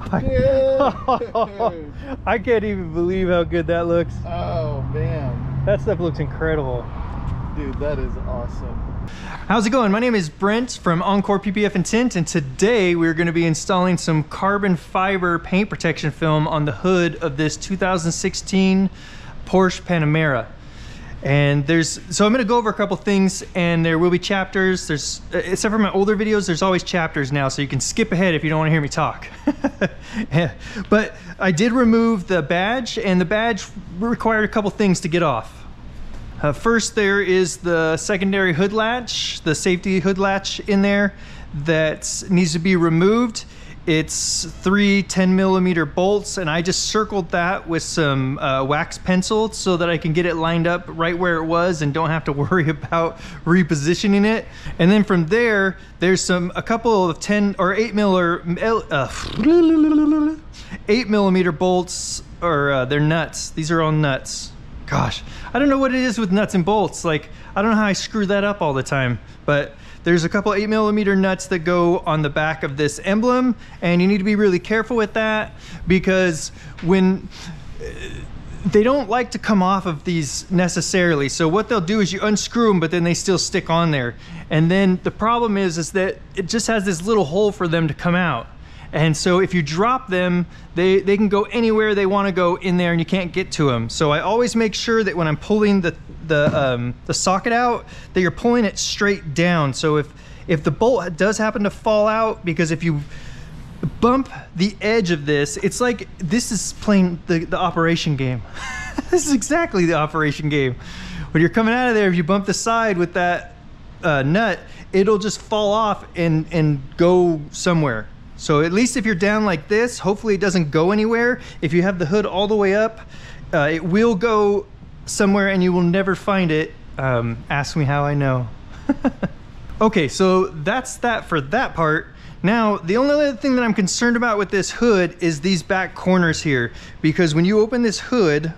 I can't even believe how good that looks. Oh man, that stuff looks incredible. Dude, that is awesome. How's it going? My name is Brent from Encore PPF and Tint, and today we're going to be installing some carbon fiber paint protection film on the hood of this 2016 Porsche Panamera. And so I'm going to go over a couple things, and there will be chapters. Except for my older videos, there's always chapters now, so you can skip ahead if you don't want to hear me talk. But I did remove the badge, and the badge required a couple things to get off. First, there is the secondary hood latch, the safety hood latch in there that needs to be removed. It's 3 10mm bolts, and I just circled that with some wax pencil so that I can get it lined up right where it was and don't have to worry about repositioning it. And then from there, there's a couple of 10 or 8mm bolts, or they're nuts. These are all nuts. Gosh, I don't know what it is with nuts and bolts. Like, I don't know how I screw that up all the time, but there's a couple 8mm nuts that go on the back of this emblem, and you need to be really careful with that because when they don't like to come off of these necessarily. So what they'll do is you unscrew them, but then they still stick on there. And then the problem is that it just has this little hole for them to come out. And so if you drop them, they can go anywhere they want to go in there and you can't get to them. So I always make sure that when I'm pulling the socket out, that you're pulling it straight down. So if the bolt does happen to fall out, because if you bump the edge of this, it's like this is playing the operation game. This is exactly the operation game. When you're coming out of there, if you bump the side with that nut, it'll just fall off and go somewhere. So at least if you're down like this, hopefully it doesn't go anywhere. If you have the hood all the way up, it will go somewhere and you will never find it. Ask me how I know. Okay, so that's that for that part. Now, the only other thing that I'm concerned about with this hood is these back corners here, because when you open this hood,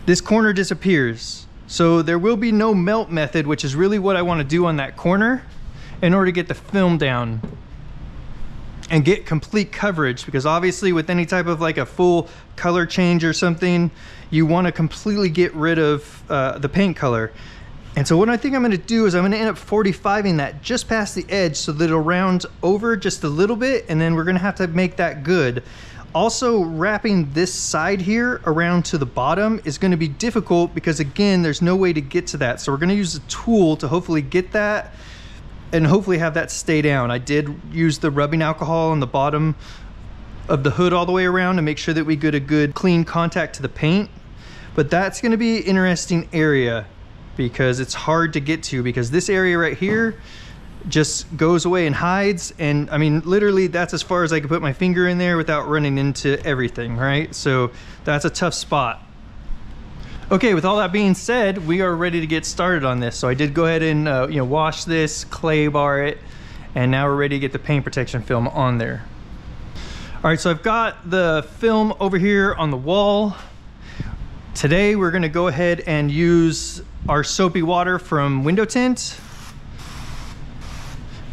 this corner disappears. So there will be no melt method, which is really what I want to do on that corner in order to get the film down and get complete coverage, because obviously with any type of like a full color change or something, you want to completely get rid of the paint color. And so what I think I'm going to do is I'm going to end up 45ing that just past the edge so that it'll round over just a little bit, and then we're going to have to make that good. Also, wrapping this side here around to the bottom is going to be difficult because again, there's no way to get to that. So we're going to use a tool to hopefully get that and hopefully have that stay down. I did use the rubbing alcohol on the bottom of the hood all the way around to make sure that we get a good clean contact to the paint. But that's gonna be an interesting area because it's hard to get to, because this area right here just goes away and hides. And I mean, literally that's as far as I can put my finger in there without running into everything, right? So that's a tough spot. Okay, with all that being said, we are ready to get started on this. So I did go ahead and wash this, clay bar it, and now we're ready to get the paint protection film on there. All right, so I've got the film over here on the wall. Today we're gonna go ahead and use our soapy water from window tint,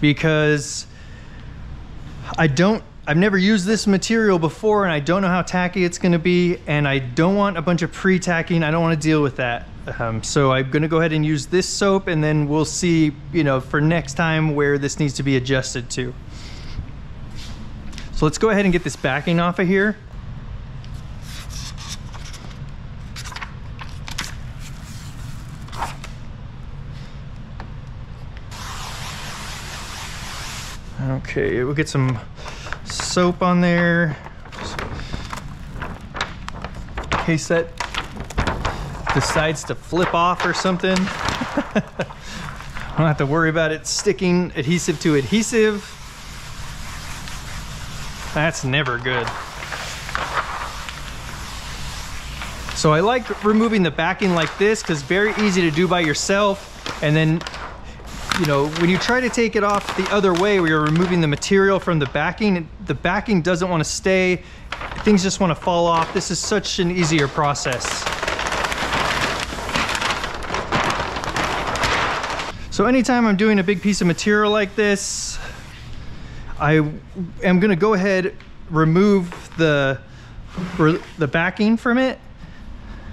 because I've never used this material before and I don't know how tacky it's going to be, and I don't want a bunch of pre-tacking. I don't want to deal with that. So I'm going to go ahead and use this soap, and then we'll see, for next time where this needs to be adjusted to. So let's go ahead and get this backing off of here. Okay, we'll get some soap on there in case that decides to flip off or something. I don't have to worry about it sticking adhesive to adhesive. That's never good. So I like removing the backing like this because very easy to do by yourself, and then when you try to take it off the other way where you're removing the material from the backing doesn't want to stay. Things just want to fall off. This is such an easier process. So anytime I'm doing a big piece of material like this, I am going to go ahead remove the backing from it,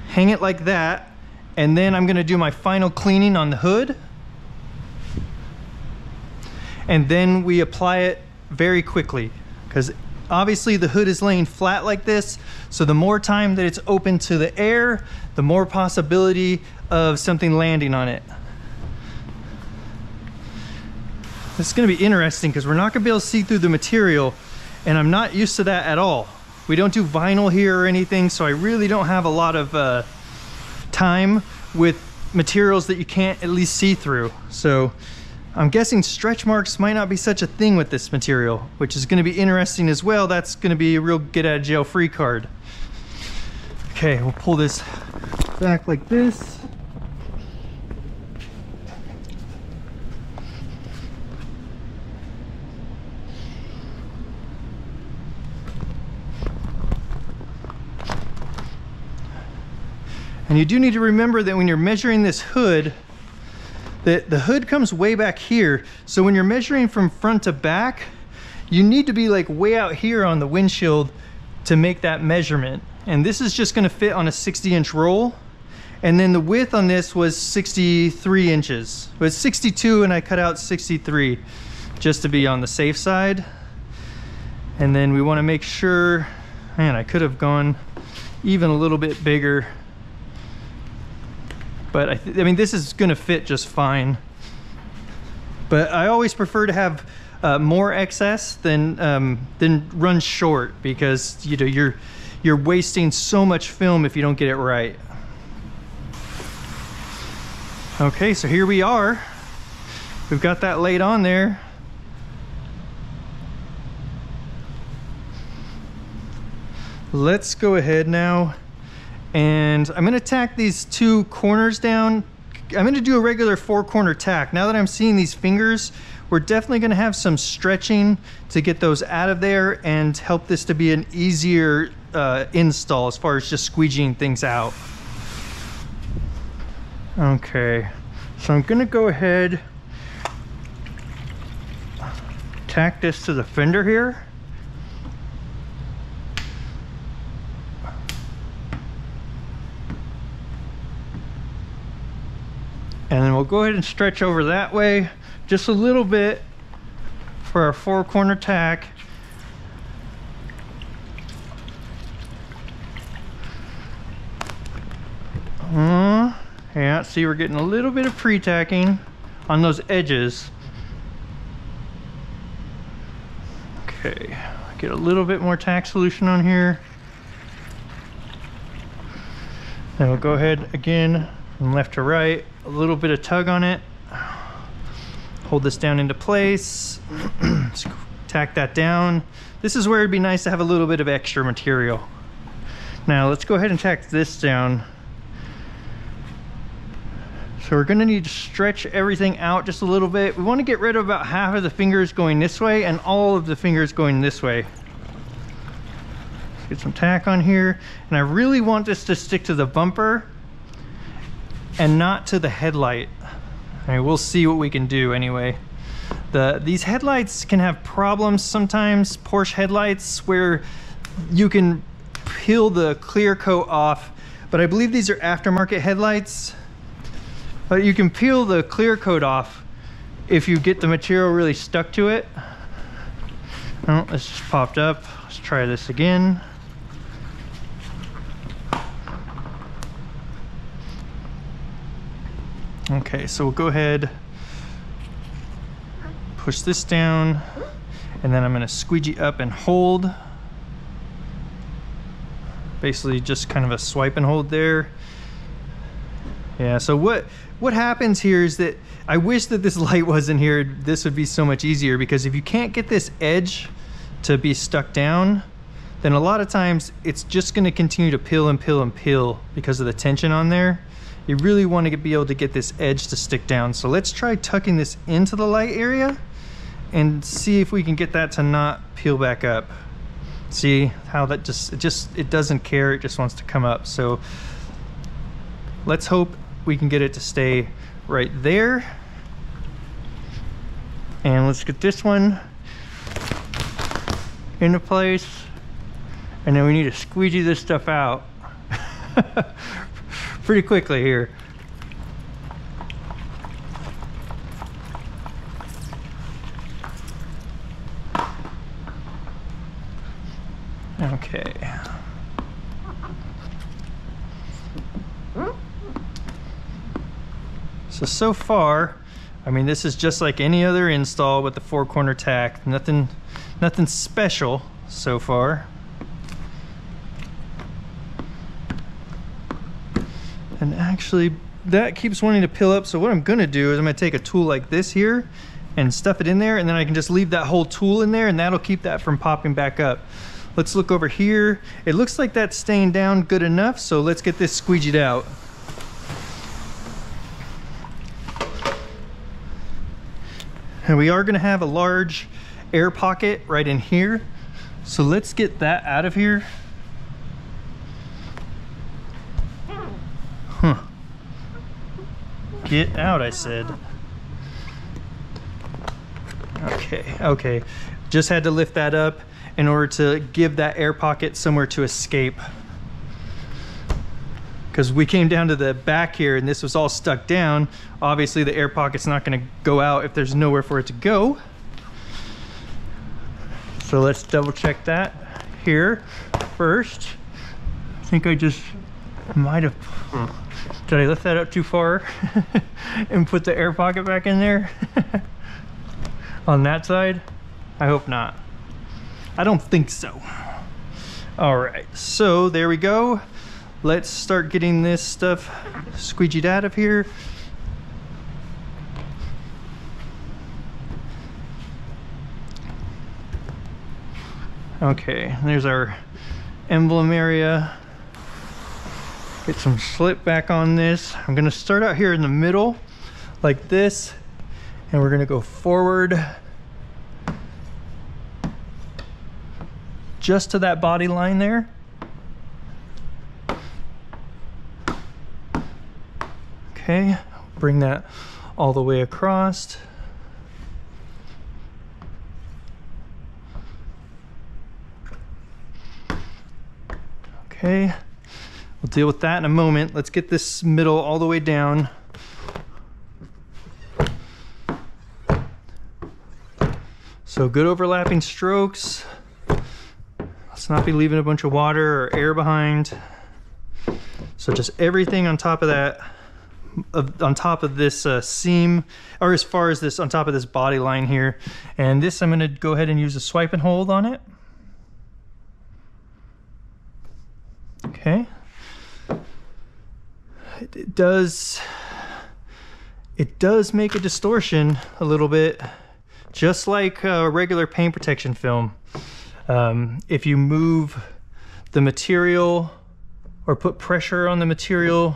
hang it like that, and then I'm gonna do my final cleaning on the hood. And then we apply it very quickly, because obviously the hood is laying flat like this, so the more time that it's open to the air, the more possibility of something landing on it. This is gonna be interesting because we're not gonna be able to see through the material, and I'm not used to that at all. We don't do vinyl here or anything, so I really don't have a lot of time with materials that you can't at least see through. So I'm guessing stretch marks might not be such a thing with this material, which is gonna be interesting as well. That's gonna be a real get out of jail free card. Okay, we'll pull this back like this. And you do need to remember that when you're measuring this hood, that the hood comes way back here. So when you're measuring from front to back, you need to be like way out here on the windshield to make that measurement. And this is just gonna fit on a 60-inch roll. And then the width on this was 63 inches. It was 62 and I cut out 63 just to be on the safe side. And then we wanna make sure, man, I could have gone even a little bit bigger. But I mean, this is gonna fit just fine. But I always prefer to have more excess than run short, because you know you're wasting so much film if you don't get it right. Okay, so here we are. We've got that laid on there. Let's go ahead now. And I'm gonna tack these two corners down. I'm gonna do a regular 4-corner tack. Now that I'm seeing these fingers, we're definitely gonna have some stretching to get those out of there and help this to be an easier install as far as just squeegeeing things out. Okay, so I'm gonna go ahead, tack this to the fender here. And then we'll go ahead and stretch over that way just a little bit for our 4-corner tack. Yeah, see, we're getting a little bit of pre-tacking on those edges. Okay, get a little bit more tack solution on here. Then we'll go ahead again from left to right, a little bit of tug on it. Hold this down into place. Tack that down. This is where it'd be nice to have a little bit of extra material. Now let's go ahead and tack this down. So we're gonna need to stretch everything out just a little bit. We want to get rid of about half of the fingers going this way and all of the fingers going this way. Let's get some tack on here. And I really want this to stick to the bumper and not to the headlight. All right, we'll see what we can do anyway. These headlights can have problems sometimes, Porsche headlights, where you can peel the clear coat off, but I believe these are aftermarket headlights. But you can peel the clear coat off if you get the material really stuck to it. Oh, this just popped up. Let's try this again. Okay, so we'll go ahead, push this down, and then I'm gonna squeegee up and hold. Basically just kind of a swipe and hold there. Yeah, so what happens here is that I wish that this light wasn't here. This would be so much easier, because if you can't get this edge to be stuck down, then a lot of times it's just gonna continue to peel and peel and peel because of the tension on there. You really want to be able to get this edge to stick down. So let's try tucking this into the light area and see if we can get that to not peel back up. See how that it doesn't care, it just wants to come up. So let's hope we can get it to stay right there. And let's get this one into place. And then we need to squeegee this stuff out pretty quickly here. Okay. So far, I mean, this is just like any other install with the 4-corner tack. Nothing special so far. And actually, that keeps wanting to pill up. So what I'm gonna do is I'm gonna take a tool like this here and stuff it in there, and then I can just leave that whole tool in there, and that'll keep that from popping back up. Let's look over here. It looks like that's staying down good enough, so let's get this squeegeed out. And we are gonna have a large air pocket right in here. So let's get that out of here. Huh. Get out, I said. Okay. Just had to lift that up in order to give that air pocket somewhere to escape. Because we came down to the back here and this was all stuck down. Obviously the air pocket's not gonna go out if there's nowhere for it to go. So let's double check that here first. I think I just might have, did I lift that up too far and put the air pocket back in there on that side? I hope not. I don't think so. All right, so there we go. Let's start getting this stuff squeegeed out of here. Okay, there's our emblem area. Get some slip back on this. I'm gonna start out here in the middle like this, and we're gonna go forward just to that body line there. Okay, bring that all the way across. Okay, we'll deal with that in a moment. Let's get this middle all the way down. So good overlapping strokes. Let's not be leaving a bunch of water or air behind. So just everything on top of that, on top of this seam, or as far as this, on top of this body line here. And this, I'm gonna go ahead and use a swipe and hold on it. Okay. It does make a distortion a little bit, just like regular paint protection film. If you move the material or put pressure on the material,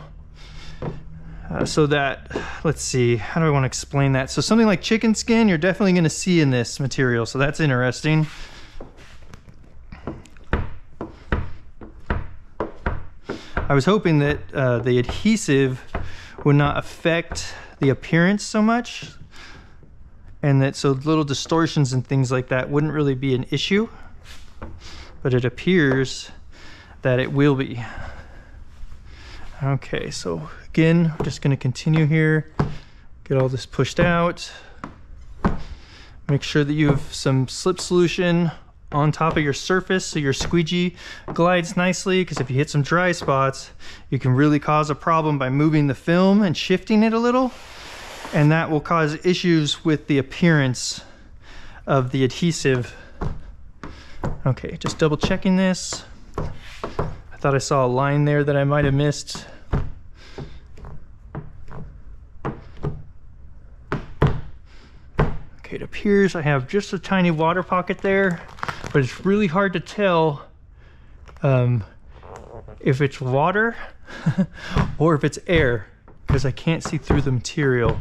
so that, let's see, how do I want to explain that? So something like chicken skin, you're definitely going to see in this material, so that's interesting. I was hoping that the adhesive would not affect the appearance so much, and that so little distortions and things like that wouldn't really be an issue, but it appears that it will be. Okay, so again, we're just going to continue here, get all this pushed out, make sure that you have some slip solution on top of your surface so your squeegee glides nicely, because if you hit some dry spots, you can really cause a problem by moving the film and shifting it a little, and that will cause issues with the appearance of the adhesive. Okay, just double checking this. I thought I saw a line there that I might have missed. Okay, it appears I have just a tiny water pocket there, but it's really hard to tell if it's water or if it's air, because I can't see through the material.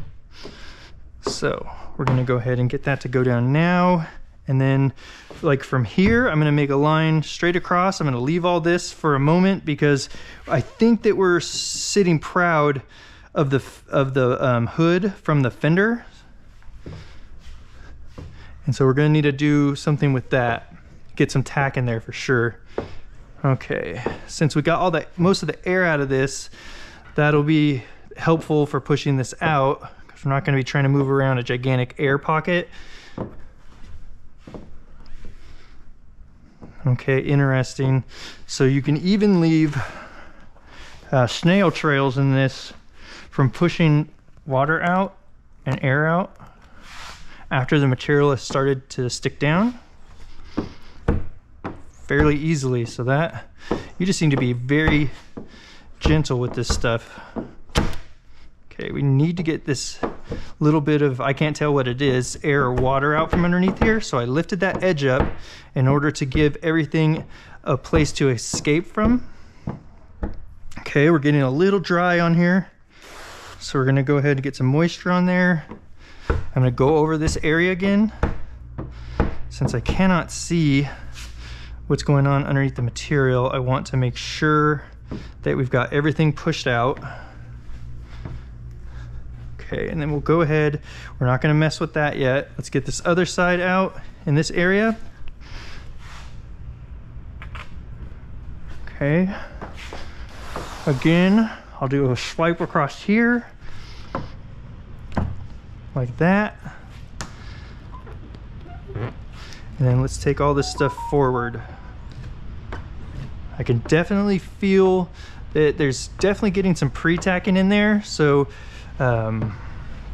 So we're gonna go ahead and get that to go down now. And then like from here, I'm gonna make a line straight across. I'm gonna leave all this for a moment because I think that we're sitting proud of the hood from the fender. And so we're gonna need to do something with that. get some tack in there for sure. Okay, since we got all that, most of the air out of this, that'll be helpful for pushing this out, because we're not going to be trying to move around a gigantic air pocket. Okay, interesting. So you can even leave snail trails in this from pushing water out and air out after the material has started to stick down fairly easily. So that you just need to be very gentle with this stuff. Okay, we need to get this little bit of, I can't tell what it is, air or water out from underneath here. So I lifted that edge up in order to give everything a place to escape from. Okay, we're getting a little dry on here. So we're gonna go ahead and get some moisture on there. I'm gonna go over this area again. Since I cannot see what's going on underneath the material, I want to make sure that we've got everything pushed out. Okay, and then we'll go ahead. We're not gonna mess with that yet. Let's get this other side out in this area. Okay. Again, I'll do a swipe across here. Like that. And then let's take all this stuff forward. I can definitely feel that there's definitely getting some pre-tacking in there. So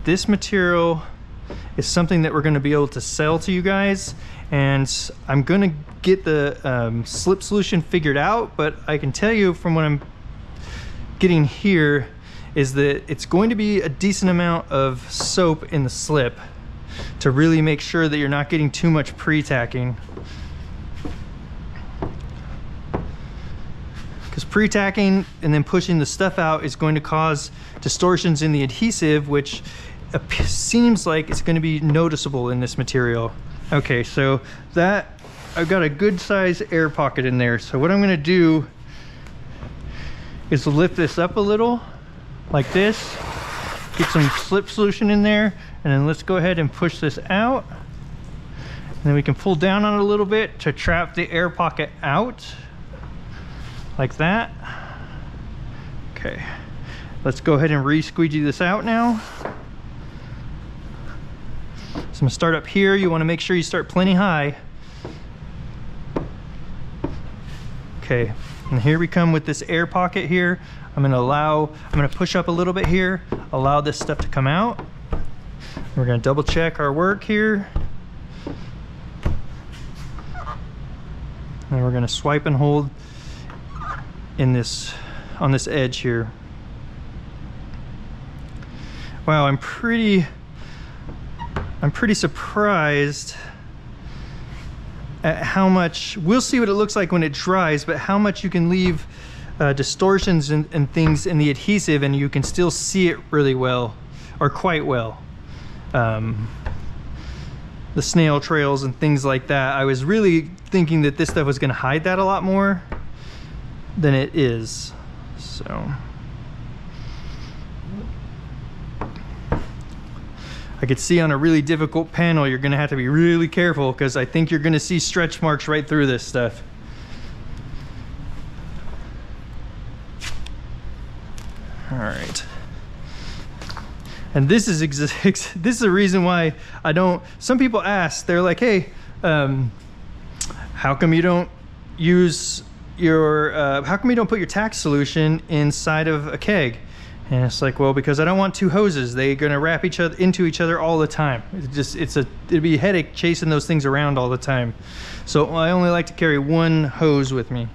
this material is something that we're going to be able to sell to you guys, and I'm going to get the slip solution figured out, but I can tell you from what I'm getting here is that it's going to be a decent amount of soap in the slip to really make sure that you're not getting too much pre-tacking. Because pre-tacking and then pushing the stuff out is going to cause distortions in the adhesive, which seems like it's going to be noticeable in this material. Okay, so that I've got a good size air pocket in there. So what I'm going to do is lift this up a little like this, get some slip solution in there, and then let's go ahead and push this out. And then we can pull down on it a little bit to trap the air pocket out like that. Okay, let's go ahead and re-squeegee this out now. So I'm gonna start up here. You wanna make sure you start plenty high. Okay, and here we come with this air pocket here. I'm gonna push up a little bit here, allow this stuff to come out. We're gonna double check our work here. And we're gonna swipe and hold in this, on this edge here. Wow, I'm pretty surprised at how much, we'll see what it looks like when it dries, but how much you can leave distortions and things in the adhesive and you can still see it really well, or quite well. The snail trails and things like that. I was really thinking that this stuff was gonna hide that a lot more than it is, so. I could see on a really difficult panel, you're gonna have to be really careful because I think you're gonna see stretch marks right through this stuff. All right. And this is this is the reason why I don't, some people ask, they're like, hey, how come you don't use your, how come you don't put your tack solution inside of a keg? And it's like, well, because I don't want two hoses. They're gonna wrap each other into each other all the time. It'd be a headache chasing those things around all the time. So I only like to carry one hose with me.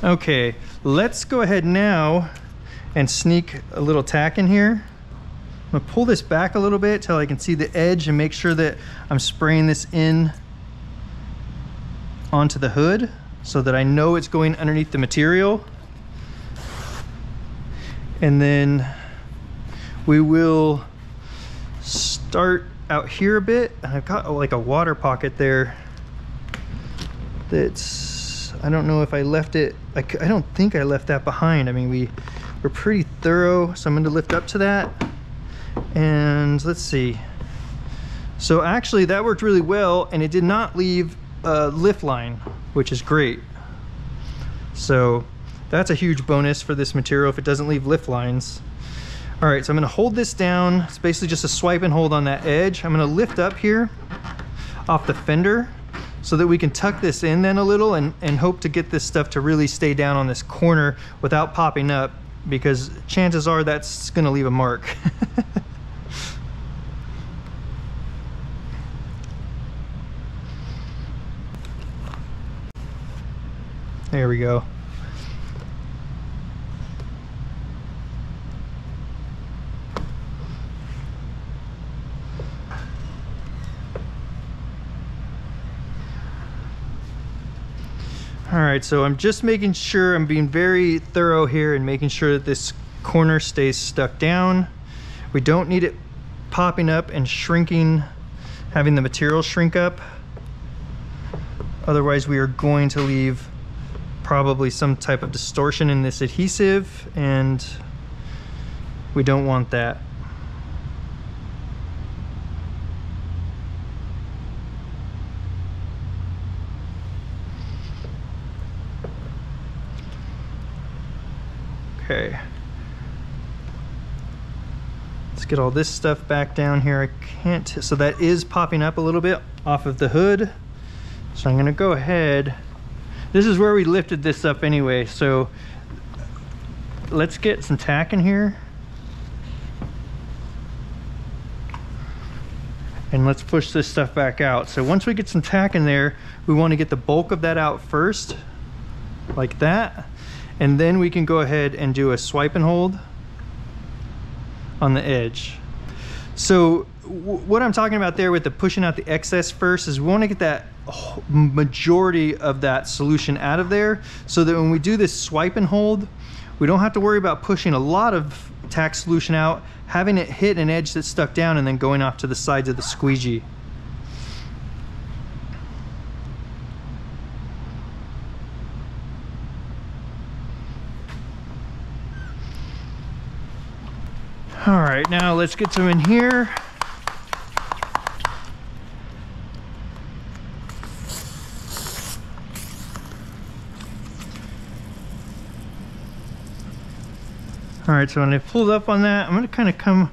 Okay, let's go ahead now and sneak a little tack in here. I'm gonna pull this back a little bit till I can see the edge and make sure that I'm spraying this in onto the hood so that I know it's going underneath the material. And then we will start out here a bit. And I've got like a water pocket there that's, I don't know if I left it, I don't think I left that behind. I mean, we're pretty thorough, so I'm going to lift up to that. And let's see. So actually that worked really well, and it did not leave a lift line, which is great. So that's a huge bonus for this material if it doesn't leave lift lines. All right, so I'm gonna hold this down. It's basically just a swipe and hold on that edge. I'm gonna lift up here off the fender so that we can tuck this in then a little and hope to get this stuff to really stay down on this corner without popping up, because chances are that's gonna leave a mark. There we go. All right, so I'm just making sure, I'm being very thorough here and making sure that this corner stays stuck down. We don't need it popping up and shrinking, having the material shrink up. Otherwise, we are going to leave probably some type of distortion in this adhesive, and we don't want that. Okay, let's get all this stuff back down here. I can't, so that is popping up a little bit off of the hood. So I'm gonna go ahead. This is where we lifted this up anyway, so let's get some tack in here. And let's push this stuff back out. So once we get some tack in there, we want to get the bulk of that out first, like that. And then we can go ahead and do a swipe and hold on the edge. So what I'm talking about there with the pushing out the excess first is we want to get that majority of that solution out of there, so that when we do this swipe and hold, we don't have to worry about pushing a lot of tack solution out, having it hit an edge that's stuck down, and then going off to the sides of the squeegee. All right, now let's get some in here. All right, so when I pulled up on that, I'm gonna kind of come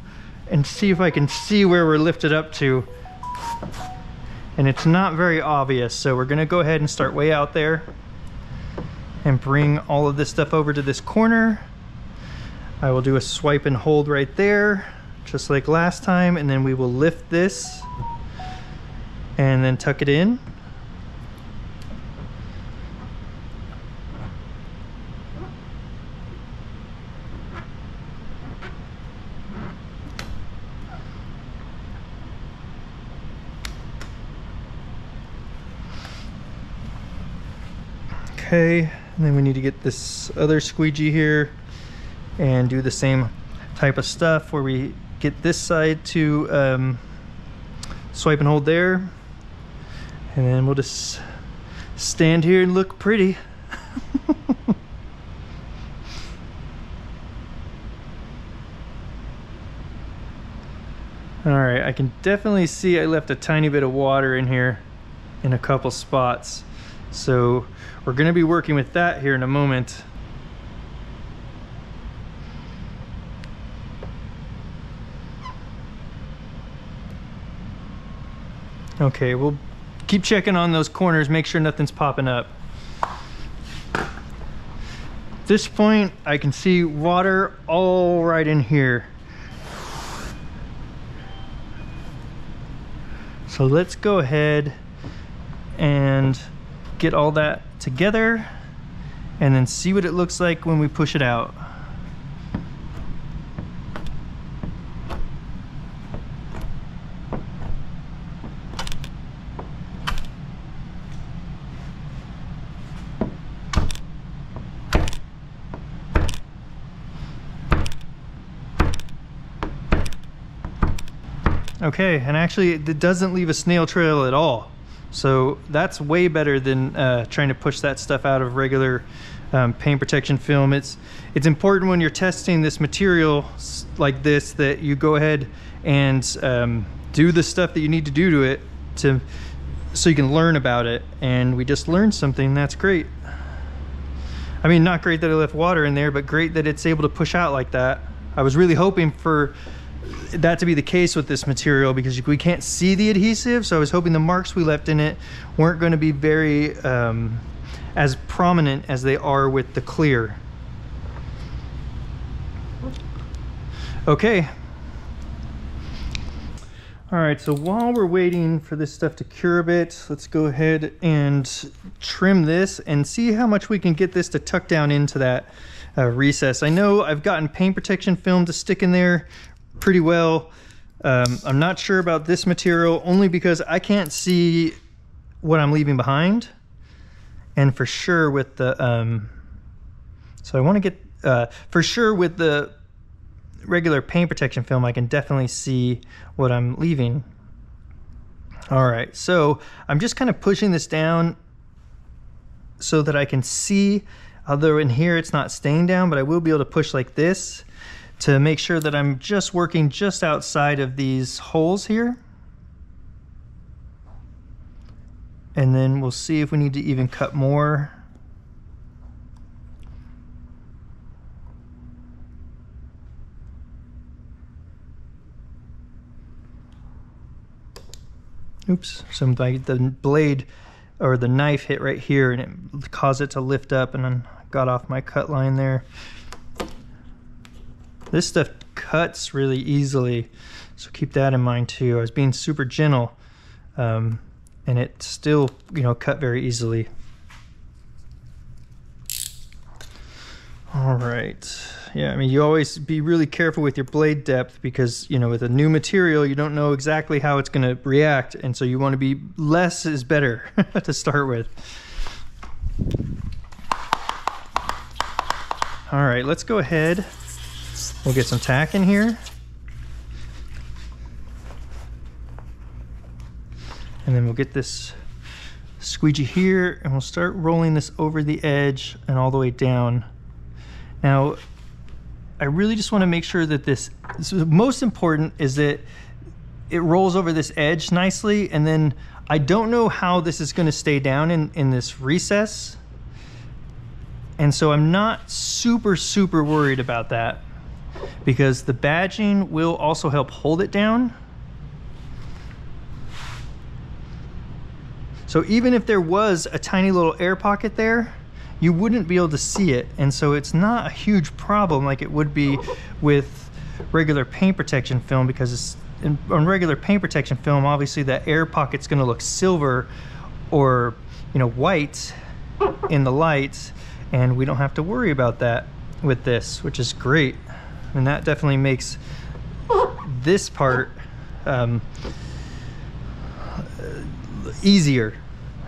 and see if I can see where we're lifted up to. And it's not very obvious, so we're gonna go ahead and start way out there and bring all of this stuff over to this corner. I will do a swipe and hold right there, just like last time, and then we will lift this and then tuck it in. Okay, and then we need to get this other squeegee here and do the same type of stuff where we get this side to swipe and hold there, and then we'll just stand here and look pretty. All right, I can definitely see I left a tiny bit of water in here in a couple spots, so we're going to be working with that here in a moment. Okay, we'll keep checking on those corners, make sure nothing's popping up. At this point, I can see water all right in here. So let's go ahead and get all that together and then see what it looks like when we push it out. Okay, and actually it doesn't leave a snail trail at all. So that's way better than trying to push that stuff out of regular paint protection film. It's important when you're testing this material like this that you go ahead and do the stuff that you need to do to it so you can learn about it. And we just learned something. That's great. I mean, not great that I left water in there, but great that it's able to push out like that. I was really hoping for that to be the case with this material because we can't see the adhesive, so I was hoping the marks we left in it weren't going to be very as prominent as they are with the clear. Okay. All right, so while we're waiting for this stuff to cure a bit, let's go ahead and trim this and see how much we can get this to tuck down into that recess. I know I've gotten paint protection film to stick in there pretty well. I'm not sure about this material only because I can't see what I'm leaving behind. And for sure with the, so I want to get, for sure with the regular paint protection film, I can definitely see what I'm leaving. All right, so I'm just kind of pushing this down so that I can see, although in here it's not staying down, but I will be able to push like this to make sure that I'm just working just outside of these holes here. And then we'll see if we need to even cut more. Oops, so the blade or the knife hit right here and it caused it to lift up and then got off my cut line there. This stuff cuts really easily, so keep that in mind too. I was being super gentle and it still, you know, cut very easily. All right. Yeah, I mean, you always be really careful with your blade depth because, you know, with a new material, you don't know exactly how it's going to react. And so you want to be less is better to start with. All right, let's go ahead. We'll get some tack in here. And then we'll get this squeegee here and we'll start rolling this over the edge and all the way down. Now, I really just want to make sure that this most important is that it rolls over this edge nicely, and then I don't know how this is going to stay down in this recess, and so I'm not super worried about that because the badging will also help hold it down. So even if there was a tiny little air pocket there, you wouldn't be able to see it, and so it's not a huge problem like it would be with regular paint protection film, because it's, on regular paint protection film, obviously that air pocket's going to look silver or, you know, white in the light, and we don't have to worry about that with this, which is great. And that definitely makes this part easier,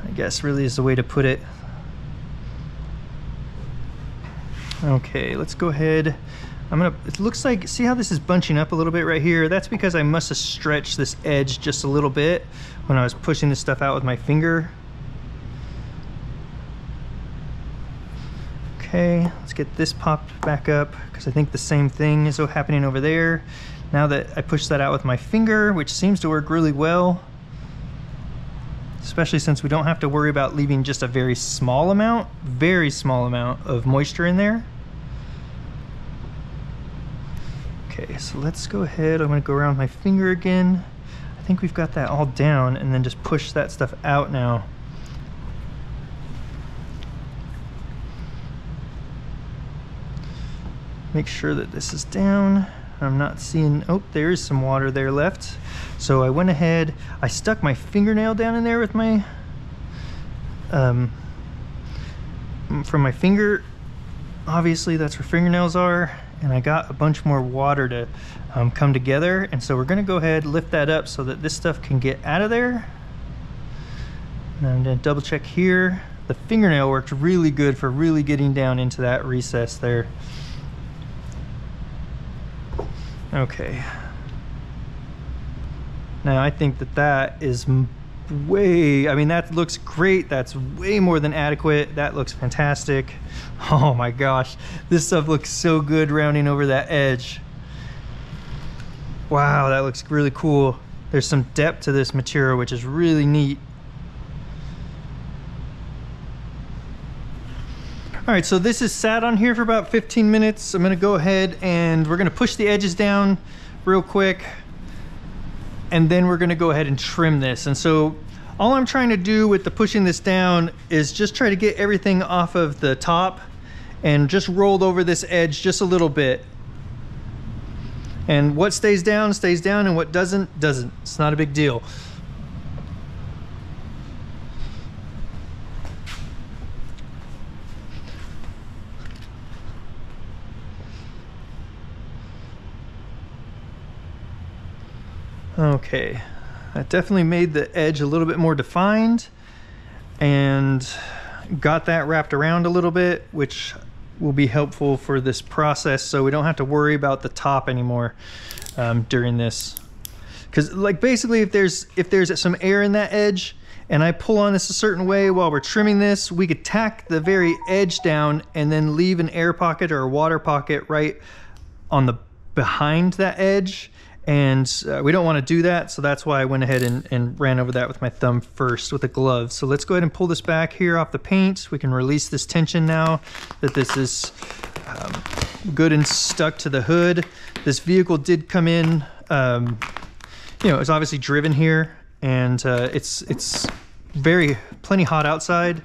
I guess, really is the way to put it. Okay, let's go ahead. It looks like, see how this is bunching up a little bit right here? That's because I must have stretched this edge just a little bit when I was pushing this stuff out with my finger. Okay, let's get this popped back up because I think the same thing is happening over there. Now that I pushed that out with my finger, which seems to work really well, especially since we don't have to worry about leaving just a very small amount of moisture in there. Okay, so let's go ahead. I'm going to go around my finger again. I think we've got that all down, and then just push that stuff out now. Make sure that this is down. I'm not seeing, oh, there is some water there left. So I went ahead, I stuck my fingernail down in there with my, from my finger. Obviously that's where fingernails are. And I got a bunch more water to come together. And so we're gonna go ahead, lift that up so that this stuff can get out of there. And I'm gonna double check here. The fingernail worked really good for really getting down into that recess there. Okay. Now I think that that is way, I mean, that looks great. That's way more than adequate. That looks fantastic. Oh my gosh, this stuff looks so good rounding over that edge. Wow, that looks really cool. There's some depth to this material, which is really neat. All right, so this is sat on here for about 15 minutes. I'm gonna go ahead and we're gonna push the edges down real quick, and then we're gonna go ahead and trim this. And so all I'm trying to do with the pushing this down is just try to get everything off of the top and just rolled over this edge just a little bit. And what stays down, and what doesn't, doesn't. It's not a big deal. Okay, that definitely made the edge a little bit more defined and got that wrapped around a little bit, which will be helpful for this process, so we don't have to worry about the top anymore during this. Because like basically if there's some air in that edge and I pull on this a certain way while we're trimming this, we could tack the very edge down and then leave an air pocket or a water pocket right on the behind that edge. And we don't want to do that, so that's why I went ahead and ran over that with my thumb first with a glove. So let's go ahead and pull this back here off the paint. We can release this tension now that this is good and stuck to the hood. This vehicle did come in, you know, it's obviously driven here, and it's plenty hot outside.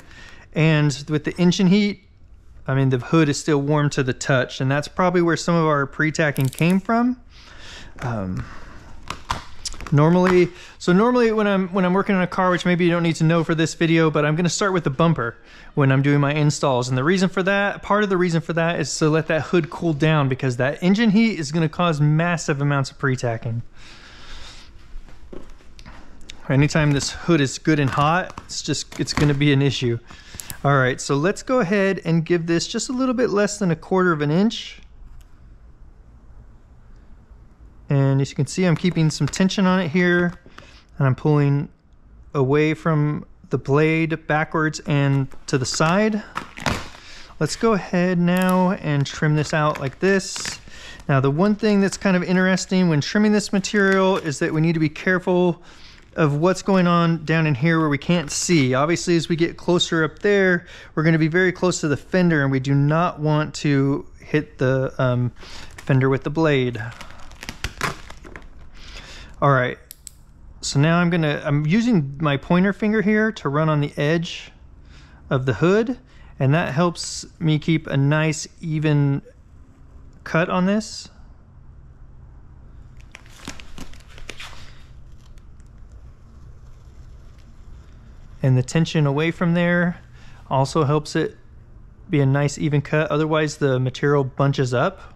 And with the engine heat, I mean, the hood is still warm to the touch, and that's probably where some of our pre-tacking came from. Normally when I'm working on a car, which maybe you don't need to know for this video, but I'm going to start with the bumper when I'm doing my installs. And the reason for that, part of the reason for that, is to let that hood cool down, because that engine heat is going to cause massive amounts of pre-tacking. Anytime this hood is good and hot, it's going to be an issue. All right, so let's go ahead and give this just a little bit less than 1/4 of an inch. And as you can see, I'm keeping some tension on it here, and I'm pulling away from the blade backwards and to the side. Let's go ahead now and trim this out like this. Now, the one thing that's kind of interesting when trimming this material is that we need to be careful of what's going on down in here where we can't see. Obviously, as we get closer up there, we're going to be very close to the fender, and we do not want to hit the fender with the blade. All right, so now I'm using my pointer finger here to run on the edge of the hood, and that helps me keep a nice even cut on this. And the tension away from there also helps it be a nice even cut, otherwise the material bunches up.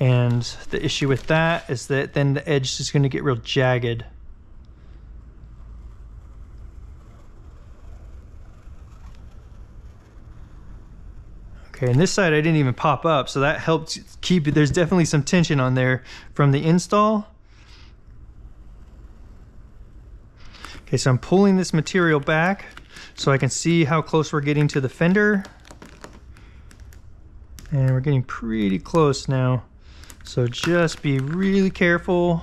And the issue with that is that then the edge is going to get real jagged. Okay, and this side I didn't even pop up, so that helped keep it. There's definitely some tension on there from the install. Okay, so I'm pulling this material back so I can see how close we're getting to the fender. And we're getting pretty close now. So just be really careful.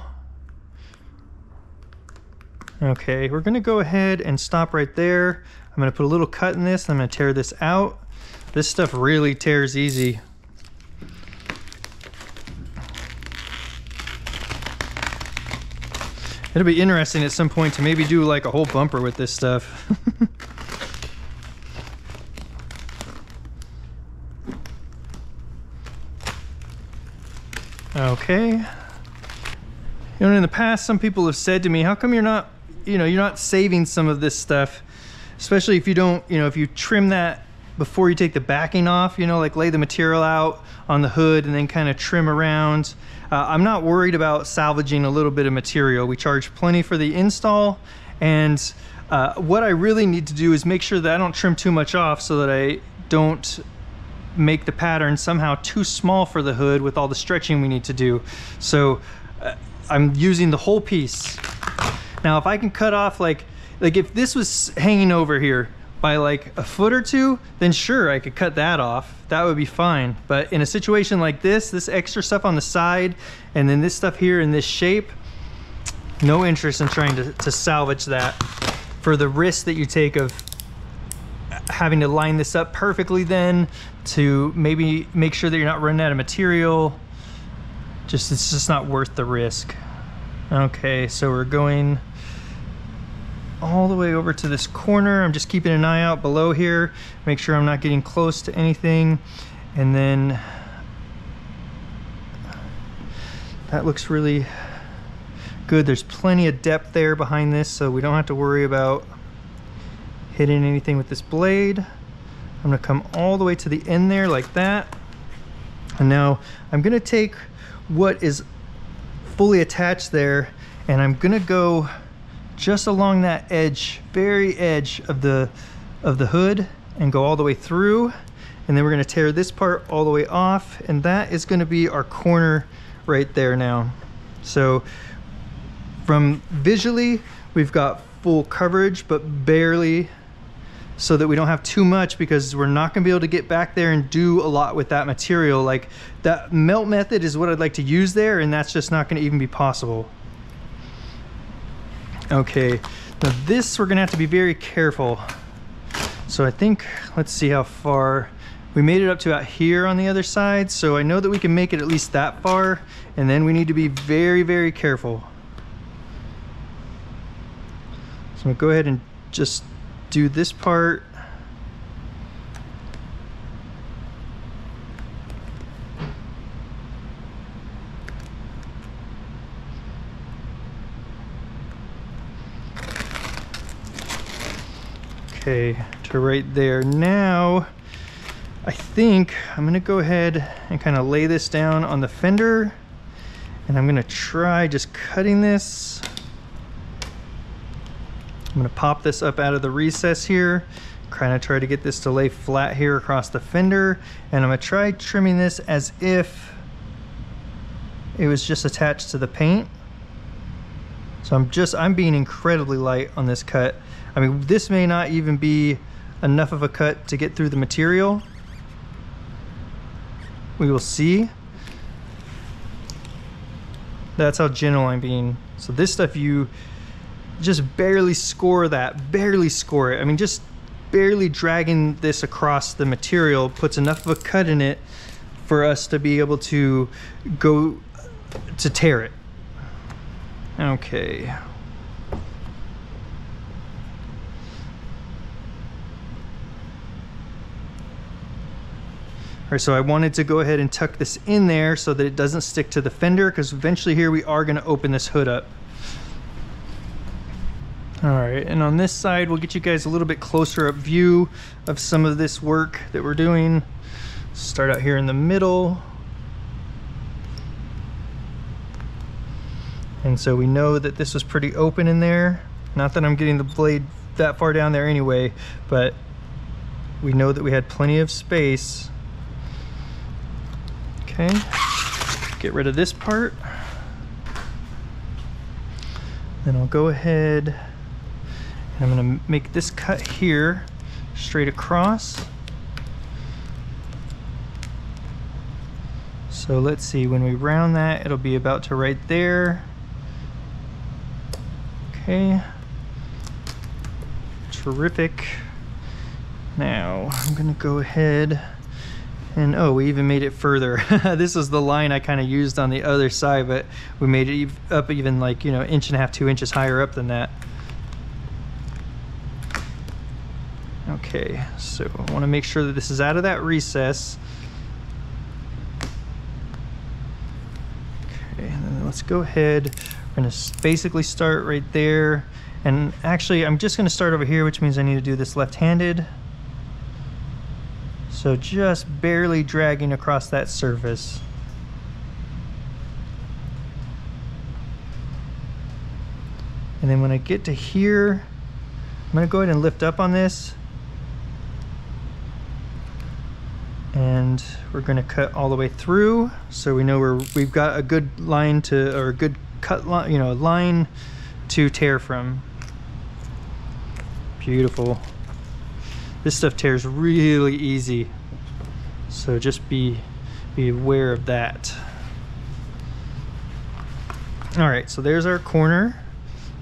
Okay, we're gonna go ahead and stop right there. I'm gonna put a little cut in this, and I'm gonna tear this out. This stuff really tears easy. It'll be interesting at some point to maybe do like a whole bumper with this stuff. Okay. You know, in the past, some people have said to me, how come you're not saving some of this stuff? Especially if you don't, if you trim that before you take the backing off, like lay the material out on the hood and then kind of trim around. I'm not worried about salvaging a little bit of material. We charge plenty for the install, and what I really need to do is make sure that I don't trim too much off so that I don't make the pattern somehow too small for the hood with all the stretching we need to do. So I'm using the whole piece. Now if I can cut off like if this was hanging over here by like a foot or two, then sure, I could cut that off. That would be fine. But in a situation like this extra stuff on the side and then this stuff here in this shape, no interest in trying to salvage that for the risk that you take of having to line this up perfectly then to maybe make sure that you're not running out of material. It's just not worth the risk. Okay, so we're going all the way over to this corner. I'm just keeping an eye out below here, make sure I'm not getting close to anything. And then that looks really good. There's plenty of depth there behind this, so we don't have to worry about hitting anything with this blade. I'm gonna come all the way to the end there like that. And now I'm gonna take what is fully attached there, and I'm gonna go just along that edge, very edge of the hood, and go all the way through. And then we're gonna tear this part all the way off, and that is gonna be our corner right there now. So from visually, we've got full coverage, but barely, so that we don't have too much, because we're not gonna be able to get back there and do a lot with that material. Like that melt method is what I'd like to use there, and that's just not gonna even be possible. Okay, now this we're gonna have to be very careful. So I think, let's see how far. We made it up to out here on the other side, so I know that we can make it at least that far, and then we need to be very, very careful. So I'm gonna go ahead and just do this part. Okay, to right there. Now, I think I'm gonna go ahead and kind of lay this down on the fender, and I'm gonna try just cutting this. I'm gonna pop this up out of the recess here, kind of try to get this to lay flat here across the fender, and I'm gonna try trimming this as if it was just attached to the paint. So I'm being incredibly light on this cut. I mean, this may not even be enough of a cut to get through the material. We will see. That's how gentle I'm being. So this stuff, you just barely score that, barely score it. I mean, just barely dragging this across the material puts enough of a cut in it for us to be able to go to tear it. Okay. All right, so I wanted to go ahead and tuck this in there so that it doesn't stick to the fender, because eventually here we are gonna open this hood up. All right, and on this side, we'll get you guys a little bit closer up view of some of this work that we're doing. Start out here in the middle. And so we know that this was pretty open in there. Not that I'm getting the blade that far down there anyway, but we know that we had plenty of space. Okay, get rid of this part. Then I'll go ahead and I'm gonna make this cut here straight across. So let's see, when we round that, it'll be about to right there. Okay, terrific. Now I'm gonna go ahead and, oh, we even made it further. This is the line I kind of used on the other side, but we made it up even like, you know, 1.5 inches, 2 inches higher up than that. Okay, so I want to make sure that this is out of that recess. Okay, and then let's go ahead. We're going to basically start right there. And actually, I'm just going to start over here, which means I need to do this left-handed. So just barely dragging across that surface. And then when I get to here, I'm gonna go ahead and lift up on this. And we're gonna cut all the way through. So we know we've got a good line to, or a good cut line, you know, line to tear from. Beautiful. This stuff tears really easy, so just be aware of that. All right, so there's our corner.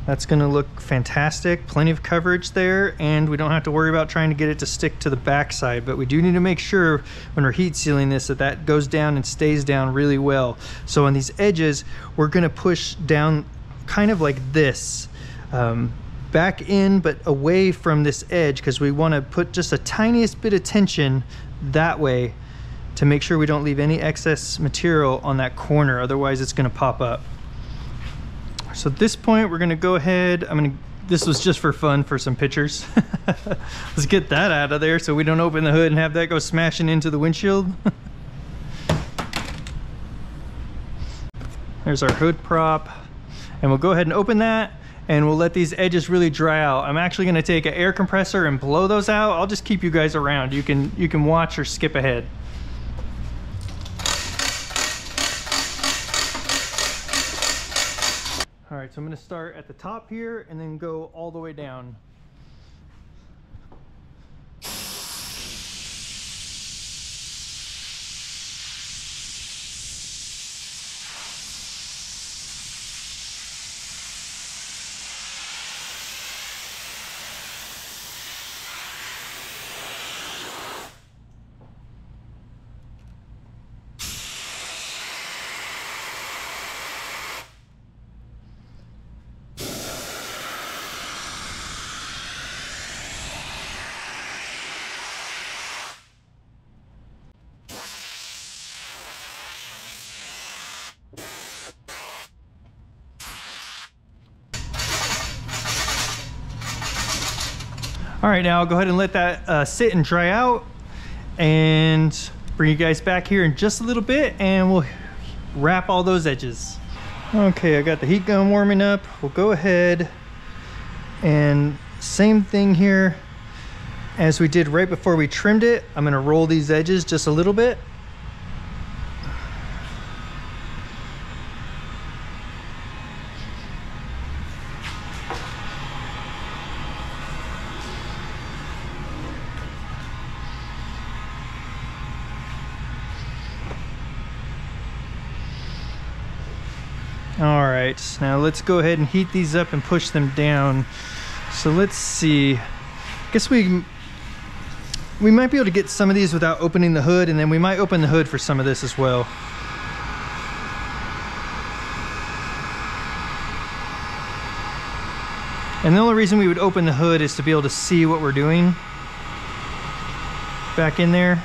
That's gonna look fantastic. Plenty of coverage there, and we don't have to worry about trying to get it to stick to the backside, but we do need to make sure when we're heat sealing this that goes down and stays down really well. So on these edges, we're gonna push down kind of like this, back in but away from this edge, because we wanna put just a tiniest bit of tension that way to make sure we don't leave any excess material on that corner, otherwise it's gonna pop up. So at this point, we're gonna go ahead, this was just for fun for some pictures. Let's get that out of there so we don't open the hood and have that go smashing into the windshield. There's our hood prop. And we'll go ahead and open that, and we'll let these edges really dry out. I'm actually gonna take an air compressor and blow those out. I'll just keep you guys around. You can watch or skip ahead. All right, so I'm gonna start at the top here and then go all the way down. All right, now I'll go ahead and let that sit and dry out, and bring you guys back here in just a little bit, and we'll wrap all those edges. Okay, I got the heat gun warming up. We'll go ahead and same thing here as we did right before we trimmed it. I'm gonna roll these edges just a little bit. All right, now let's go ahead and heat these up and push them down. So let's see, I guess we might be able to get some of these without opening the hood, and then we might open the hood for some of this as well. And the only reason we would open the hood is to be able to see what we're doing back in there.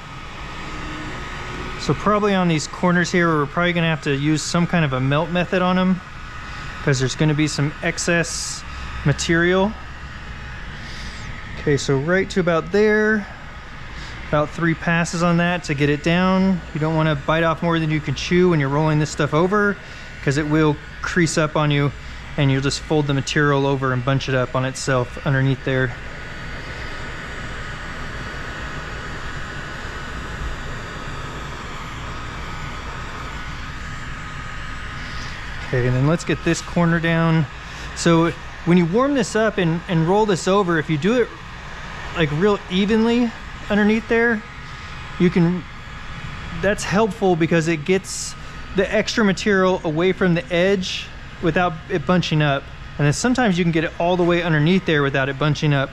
So probably on these corners here, we're probably gonna have to use some kind of a melt method on them, because there's gonna be some excess material. Okay, so right to about there, about 3 passes on that to get it down. You don't wanna bite off more than you can chew when you're rolling this stuff over, because it will crease up on you, and you'll just fold the material over and bunch it up on itself underneath there. Okay, and then let's get this corner down. So when you warm this up and roll this over, if you do it like real evenly underneath there, that's helpful because it gets the extra material away from the edge without it bunching up. And then sometimes you can get it all the way underneath there without it bunching up.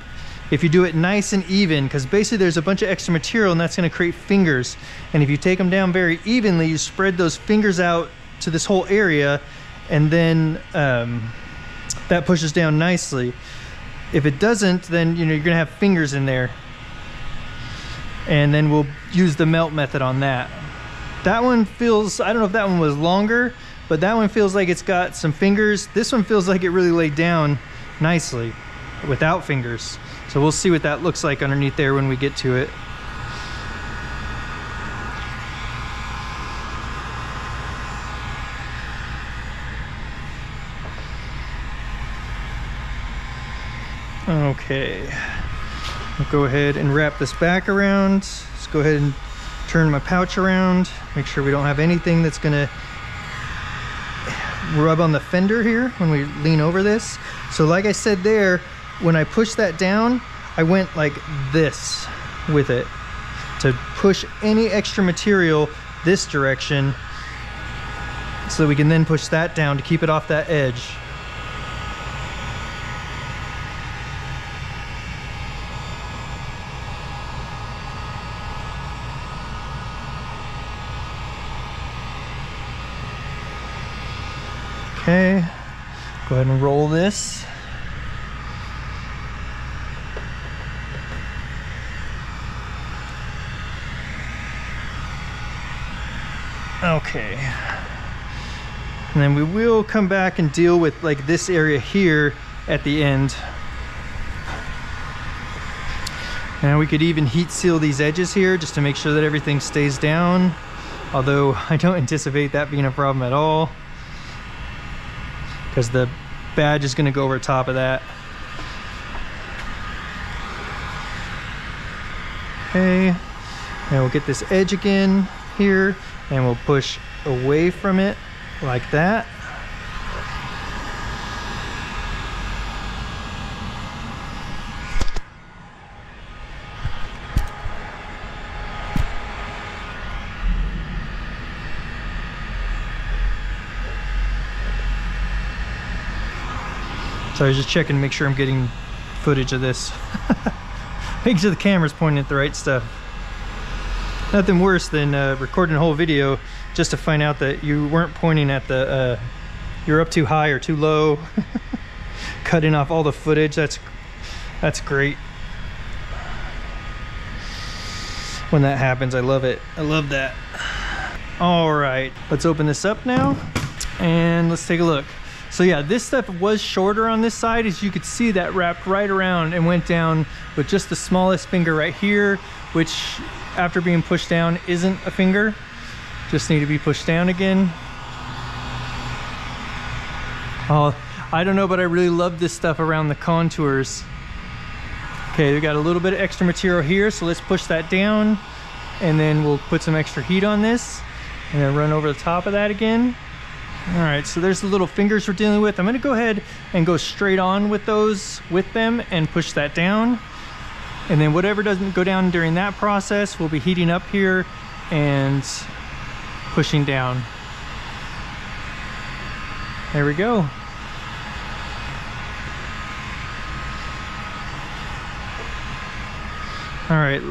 If you do it nice and even, because basically there's a bunch of extra material and that's gonna create fingers. And if you take them down very evenly, you spread those fingers out to this whole area, and then that pushes down nicely. If it doesn't, then you're gonna have fingers in there. And then we'll use the melt method on that. That one feels, I don't know if that one was longer, but that one feels like it's got some fingers. This one feels like it really laid down nicely without fingers. So we'll see what that looks like underneath there when we get to it. Okay, I'll go ahead and wrap this back around. Let's go ahead and turn my pouch around. Make sure we don't have anything that's gonna rub on the fender here when we lean over this. So like I said there, when I pushed that down, I went like this with it to push any extra material this direction so that we can then push that down to keep it off that edge. Okay, go ahead and roll this. Okay, and then we will come back and deal with like this area here at the end. And we could even heat seal these edges here just to make sure that everything stays down, although I don't anticipate that being a problem at all because the badge is going to go over top of that. Okay, and we'll get this edge again here and we'll push away from it like that. So I was just checking to make sure I'm getting footage of this. Making sure the camera's pointing at the right stuff. Nothing worse than recording a whole video just to find out that you weren't pointing at the, you're up too high or too low. Cutting off all the footage, that's great. When that happens, I love it. I love that. All right, let's open this up now and let's take a look. So yeah, this stuff was shorter on this side. As you could see, that wrapped right around and went down with just the smallest finger right here, which after being pushed down isn't a finger. Just need to be pushed down again. Oh, I don't know, but I really love this stuff around the contours. Okay, we got a little bit of extra material here, so let's push that down and then we'll put some extra heat on this and then run over the top of that again. All right, so there's the little fingers we're dealing with. I'm gonna go ahead and go straight on with those, with them, and push that down. And then whatever doesn't go down during that process, we'll be heating up here and pushing down. There we go. All right,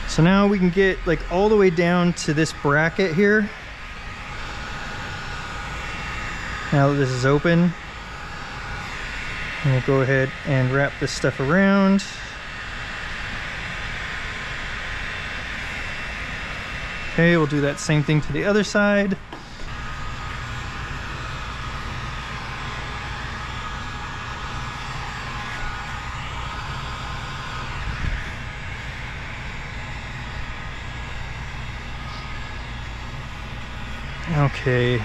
so now we can get like all the way down to this bracket here. Now that this is open, we'll go ahead and wrap this stuff around. Okay, we'll do that same thing to the other side. Okay.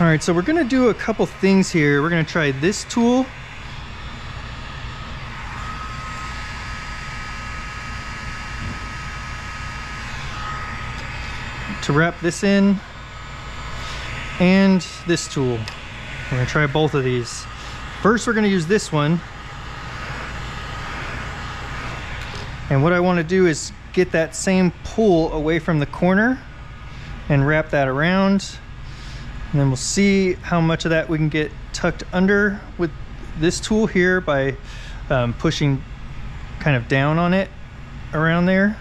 All right, so we're gonna do a couple things here. We're gonna try this tool. To wrap this in, and this tool. We're gonna try both of these. First, we're gonna use this one. And what I wanna do is get that same pull away from the corner and wrap that around. And then we'll see how much of that we can get tucked under with this tool here by pushing kind of down on it around there.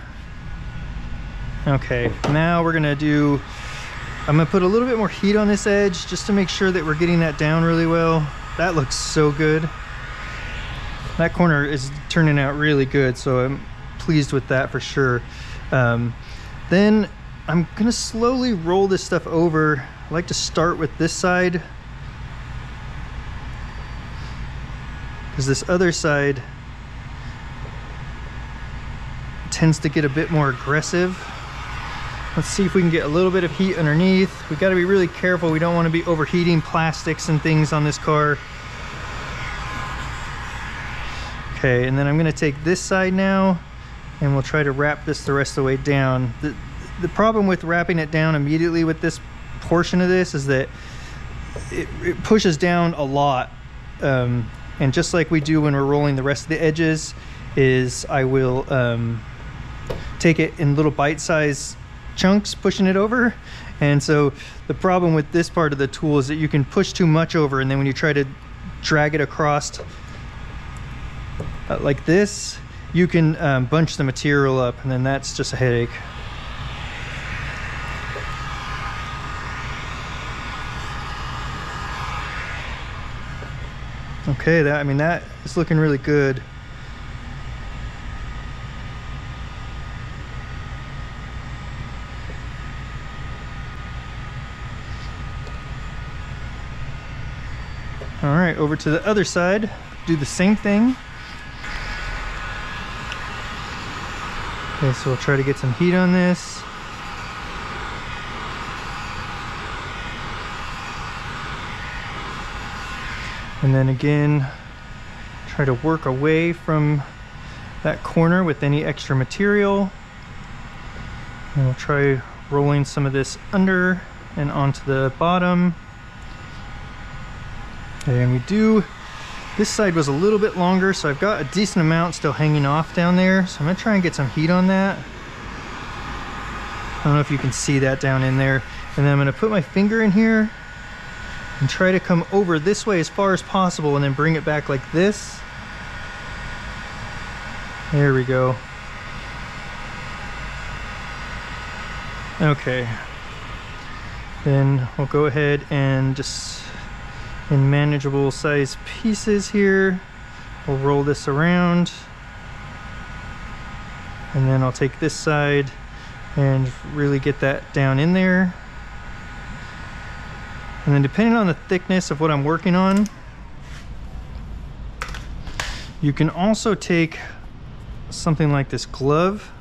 Okay, now we're gonna do, I'm gonna put a little bit more heat on this edge just to make sure that we're getting that down really well. That looks so good. That corner is turning out really good, so I'm pleased with that for sure. Then I'm gonna slowly roll this stuff over. I like to start with this side because this other side tends to get a bit more aggressive. Let's see if we can get a little bit of heat underneath. We got to be really careful. We don't want to be overheating plastics and things on this car. Okay, and then I'm going to take this side now and we'll try to wrap this the rest of the way down. The problem with wrapping it down immediately with this portion of this is that it pushes down a lot, and just like we do when we're rolling the rest of the edges, is I will take it in little bite-sized chunks, pushing it over. And so the problem with this part of the tool is that you can push too much over, and then when you try to drag it across like this, you can bunch the material up, and then that's just a headache. Okay, that is looking really good. All right, over to the other side, do the same thing. Okay, so we'll try to get some heat on this. And then again, try to work away from that corner with any extra material. And we'll try rolling some of this under and onto the bottom. Okay, and this side was a little bit longer, so I've got a decent amount still hanging off down there. So I'm gonna try and get some heat on that. I don't know if you can see that down in there. And then I'm gonna put my finger in here and try to come over this way as far as possible and then bring it back like this. There we go. Okay. Then we'll go ahead and just, in manageable size pieces here, we'll roll this around. And then I'll take this side and really get that down in there. And then depending on the thickness of what I'm working on, you can also take something like this glove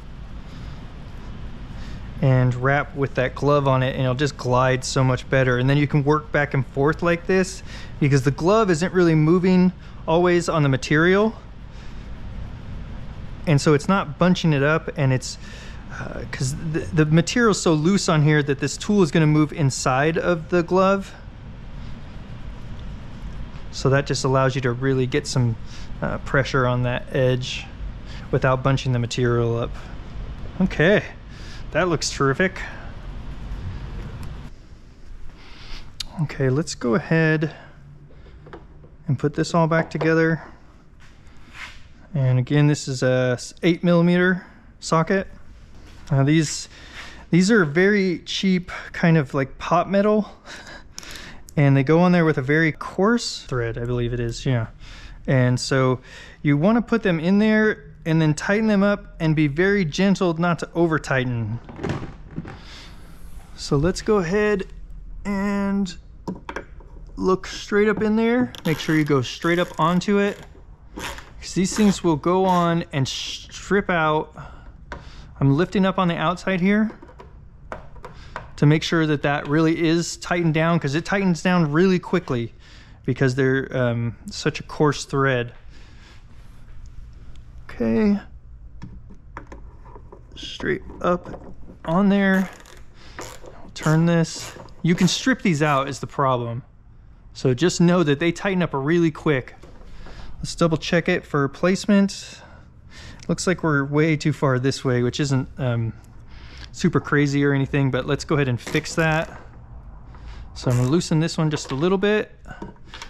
and wrap with that glove on it, and it'll just glide so much better. And then you can work back and forth like this because the glove isn't really moving always on the material. And so it's not bunching it up, and it's because the material is so loose on here that this tool is going to move inside of the glove. So that just allows you to really get some pressure on that edge without bunching the material up. Okay, that looks terrific. Okay, let's go ahead and put this all back together. And again, this is a 8mm socket. These are very cheap, kind of like pot metal, and they go on there with a very coarse thread, I believe it is, yeah. And so you want to put them in there and then tighten them up and be very gentle not to over tighten. So let's go ahead and look straight up in there. Make sure you go straight up onto it, because these things will go on and strip out. I'm lifting up on the outside here to make sure that that really is tightened down, because it tightens down really quickly because they're such a coarse thread. Okay, straight up on there. I'll turn this. You can strip these out is the problem. So just know that they tighten up really quick. Let's double check it for placement. Looks like we're way too far this way, which isn't super crazy or anything, but let's go ahead and fix that. So I'm gonna loosen this one just a little bit.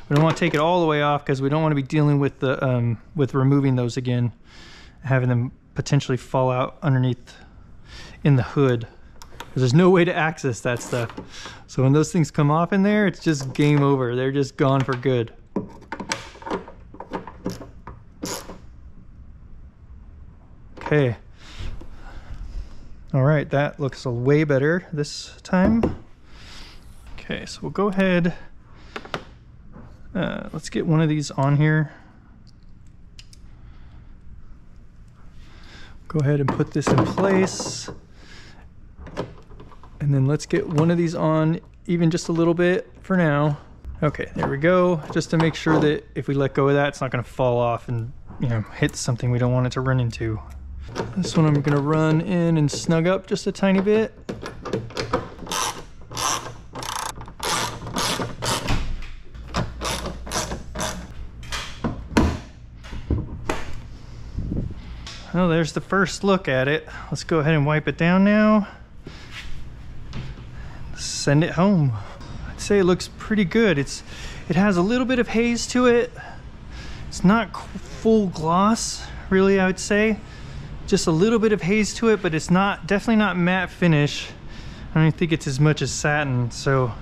We don't want to take it all the way off because we don't want to be dealing with the with removing those again, having them potentially fall out underneath in the hood. There's no way to access that stuff. So when those things come off in there, it's just game over. They're just gone for good. Okay. All right, that looks way better this time. Okay, so we'll go ahead. Let's get one of these on here. Go ahead and put this in place. And then let's get one of these on even just a little bit for now. Okay, there we go. Just to make sure that if we let go of that, it's not gonna fall off and, you know, hit something we don't want it to run into. This one I'm gonna run in and snug up just a tiny bit. Well, there's the first look at it. Let's go ahead and wipe it down now. Send it home. I'd say it looks pretty good. It has a little bit of haze to it. It's not full gloss, really, I would say. Just a little bit of haze to it, but it's not, definitely not matte finish. I don't think it's as much as satin, so.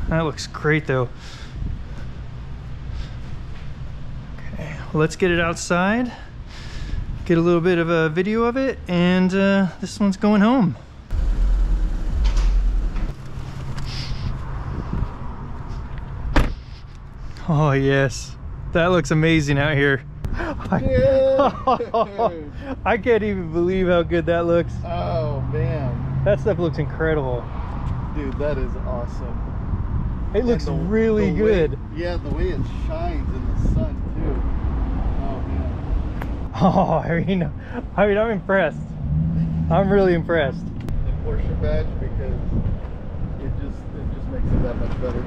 That looks great though. Okay, well, let's get it outside. Get a little bit of a video of it, and this one's going home. Oh yes, that looks amazing out here. I can't even believe how good that looks. Oh man, that stuff looks incredible. Dude, that is awesome. It looks really good. Yeah, the way it shines in the sun too. Oh man. Oh, I mean, I'm impressed. I'm really impressed. The Porsche badge, because it just makes it that much better.